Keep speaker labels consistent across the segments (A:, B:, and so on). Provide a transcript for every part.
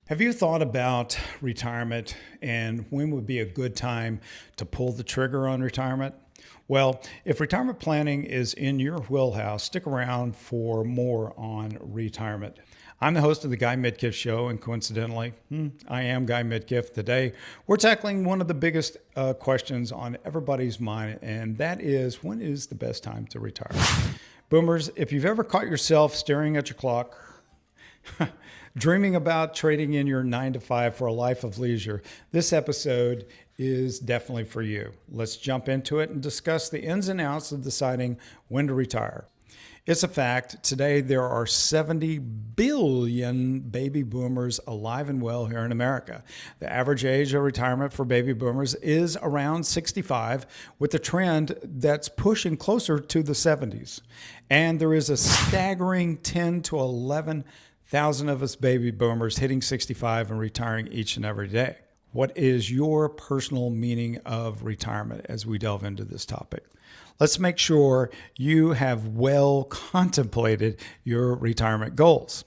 A: Have you thought about retirement and when would be a good time to pull the trigger on retirement? Well, if retirement planning is in your wheelhouse, stick around for more on retirement. I'm the host of the Guy Midkiff Show, and coincidentally, I am Guy Midkiff. Today, we're tackling one of the biggest questions on everybody's mind, and that is, when is the best time to retire? Boomers, if you've ever caught yourself staring at your clock, dreaming about trading in your 9 to 5 for a life of leisure, this episode is definitely for you. Let's jump into it and discuss the ins and outs of deciding when to retire. It's a fact. Today, there are 70 billion baby boomers alive and well here in America. The average age of retirement for baby boomers is around 65, with a trend that's pushing closer to the 70s. And there is a staggering 10 to 11,000 of us baby boomers hitting 65 and retiring each and every day. What is your personal meaning of retirement as we delve into this topic? Let's make sure you have well contemplated your retirement goals.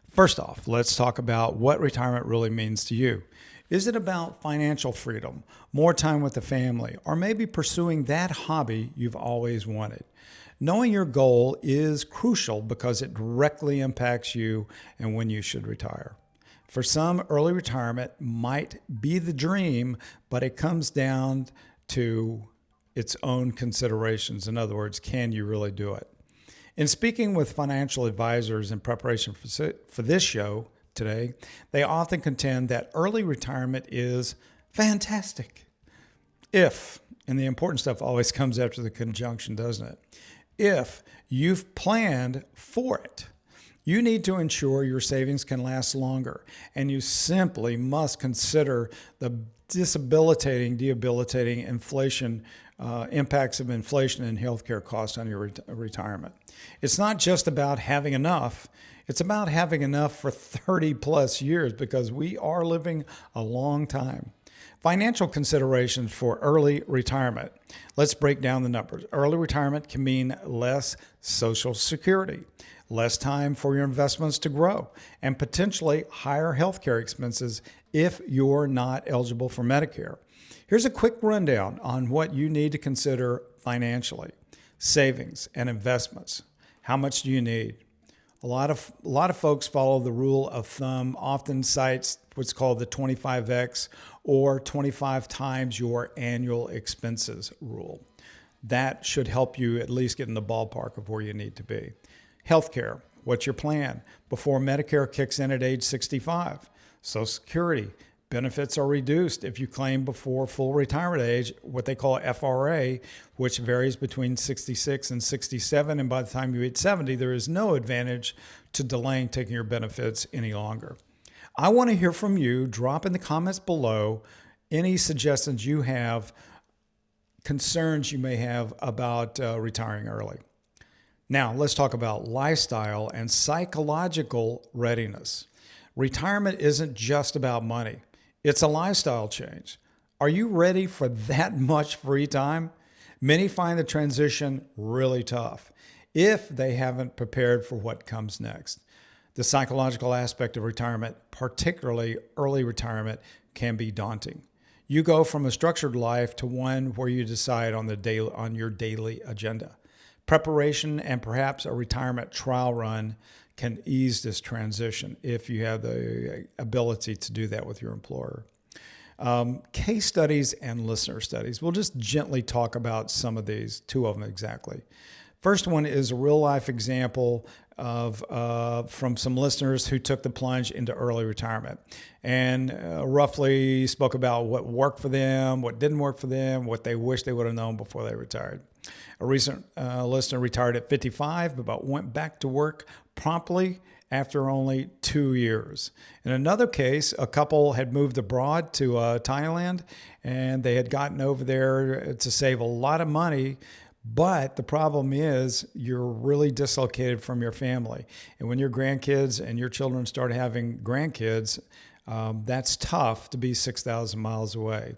A: First off, let's talk about what retirement really means to you. Is it about financial freedom, more time with the family, or maybe pursuing that hobby you've always wanted? Knowing your goal is crucial because it directly impacts you and when you should retire. For some, early retirement might be the dream, but it comes down to its own considerations. In other words, can you really do it? In speaking with financial advisors in preparation for this show today, they often contend that early retirement is fantastic. If, and the important stuff always comes after the conjunction, doesn't it? If you've planned for it. You need to ensure your savings can last longer, and you simply must consider the debilitating inflation impacts of inflation and healthcare costs on your retirement. It's not just about having enough. It's about having enough for 30 plus years because we are living a long time. Financial considerations for early retirement. Let's break down the numbers. Early retirement can mean less Social Security, less time for your investments to grow, and potentially higher healthcare expenses if you're not eligible for Medicare. Here's a quick rundown on what you need to consider financially. Savings and investments. How much do you need? A lot of folks follow the rule of thumb, often cites what's called the 25x or 25 times your annual expenses rule. That should help you at least get in the ballpark of where you need to be. Healthcare, what's your plan before Medicare kicks in at age 65? Social Security, benefits are reduced if you claim before full retirement age, what they call FRA, which varies between 66 and 67. And by the time you hit 70, there is no advantage to delaying taking your benefits any longer. I want to hear from you. Drop in the comments below any suggestions you have, concerns you may have about retiring early. Now, let's talk about lifestyle and psychological readiness. Retirement isn't just about money. It's a lifestyle change. Are you ready for that much free time? Many find the transition really tough if they haven't prepared for what comes next. The psychological aspect of retirement, particularly early retirement, can be daunting. You go from a structured life to one where you decide on your daily agenda. Preparation and perhaps a retirement trial run can ease this transition if you have the ability to do that with your employer. Case studies and listener studies. We'll just gently talk about some of these, two of them exactly. First one is a real life example from some listeners who took the plunge into early retirement and roughly spoke about what worked for them, what didn't work for them, what they wish they would have known before they retired. A recent listener retired at 55, but went back to work promptly after only 2 years. In another case, a couple had moved abroad to Thailand, and they had gotten over there to save a lot of money. But the problem is you're really dislocated from your family. And when your grandkids and your children start having grandkids, that's tough to be 6,000 miles away.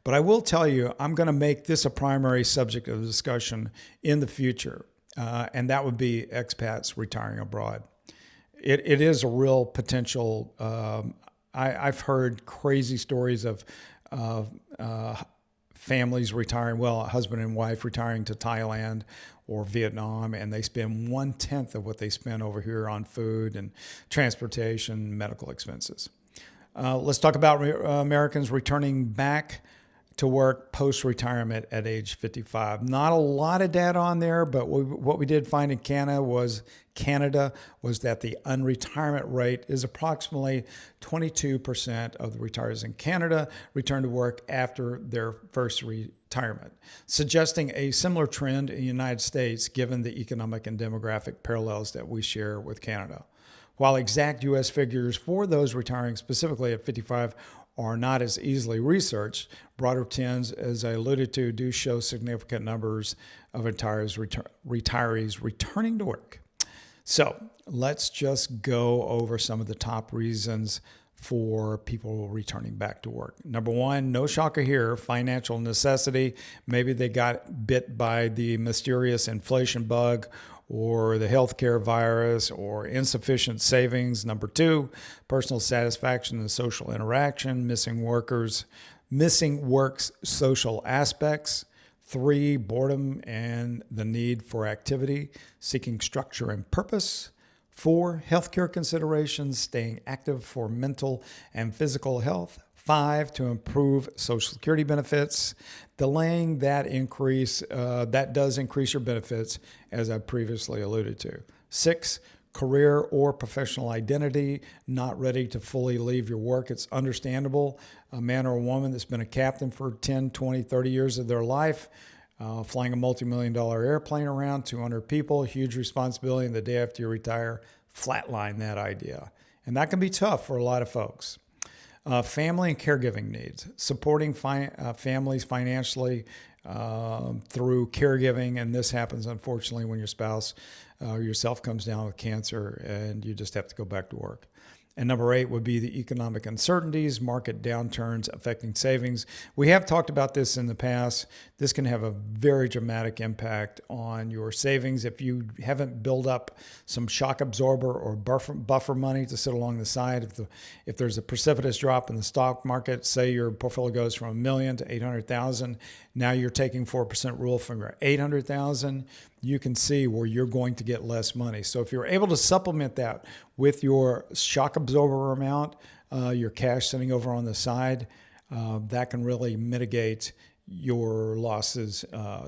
A: But I will tell you, I'm going to make this a primary subject of discussion in the future, and that would be expats retiring abroad. it is a real potential. I've heard crazy stories of families retiring, well, a husband and wife retiring to Thailand or Vietnam, and they spend 1/10 of what they spend over here on food and transportation, medical expenses. Let's talk about Americans returning back to work post-retirement at age 55. Not a lot of data on there, but what we did find in Canada was that the unretirement rate is approximately 22% of the retirees in Canada return to work after their first retirement, suggesting a similar trend in the United States given the economic and demographic parallels that we share with Canada. While exact U.S. figures for those retiring specifically at 55 are not as easily researched, broader trends, as I alluded to, do show significant numbers of retirees returning to work. So let's just go over some of the top reasons for people returning back to work. Number one, no shocker here, financial necessity. Maybe they got bit by the mysterious inflation bug or the healthcare virus or insufficient savings. Number two, personal satisfaction and social interaction, missing work's social aspects. Three, boredom and the need for activity, seeking structure and purpose. Four, healthcare considerations, staying active for mental and physical health. Five, to improve Social Security benefits, delaying that increase, that does increase your benefits, as I previously alluded to. Six, career or professional identity, not ready to fully leave your work. It's understandable. A man or a woman that's been a captain for 10, 20, 30 years of their life, flying a multi-million-dollar airplane around, 200 people, huge responsibility, and the day after you retire, flatline that idea. And that can be tough for a lot of folks. Family and caregiving needs, supporting families financially through caregiving. And this happens, unfortunately, when your spouse or yourself comes down with cancer and you just have to go back to work. And number eight would be the economic uncertainties, market downturns affecting savings. We have talked about this in the past. This can have a very dramatic impact on your savings. If you haven't built up some shock absorber or buffer money to sit along the side, if there's a precipitous drop in the stock market, say your portfolio goes from $1 million to 800,000, now you're taking 4% rule from your 800,000, you can see where you're going to get less money. So if you're able to supplement that with your shock absorber amount, your cash sitting over on the side, that can really mitigate your losses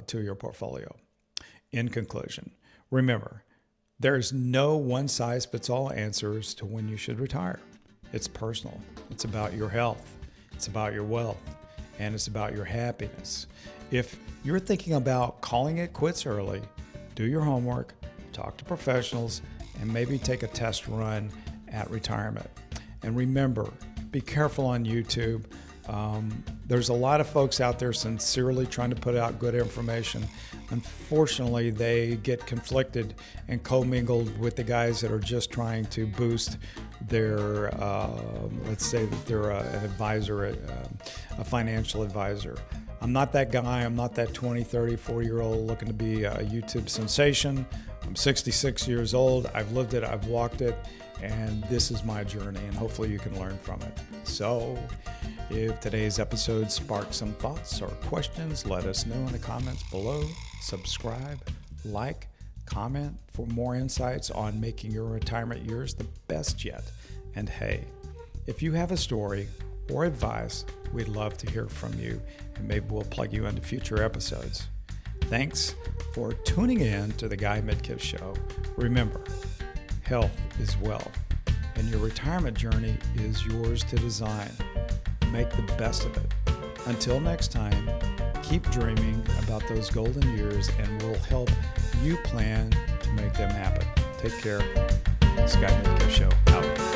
A: to your portfolio. In conclusion, remember, there is no one-size-fits-all answers to when you should retire. It's personal. It's about your health. It's about your wealth. And it's about your happiness. If you're thinking about calling it quits early, do your homework, talk to professionals, and maybe take a test run at retirement. And remember, be careful on YouTube. There's a lot of folks out there sincerely trying to put out good information. Unfortunately, they get conflicted and commingled with the guys that are just trying to boost their, let's say that they're an advisor, a financial advisor. I'm not that guy. I'm not that 20, 30, 40-year-old looking to be a YouTube sensation. I'm 66 years old. I've lived it. I've walked it. And this is my journey, and hopefully you can learn from it. So if today's episode sparked some thoughts or questions, let us know in the comments below. Subscribe, like, comment for more insights on making your retirement years the best yet. And hey, if you have a story or advice, we'd love to hear from you, and maybe we'll plug you into future episodes. Thanks for tuning in to the Guy Midkiff Show. Remember, health is wealth, and your retirement journey is yours to design. Make the best of it. Until next time, keep dreaming about those golden years, and we'll help you plan to make them happen. Take care. This Guy Midkiff Show out.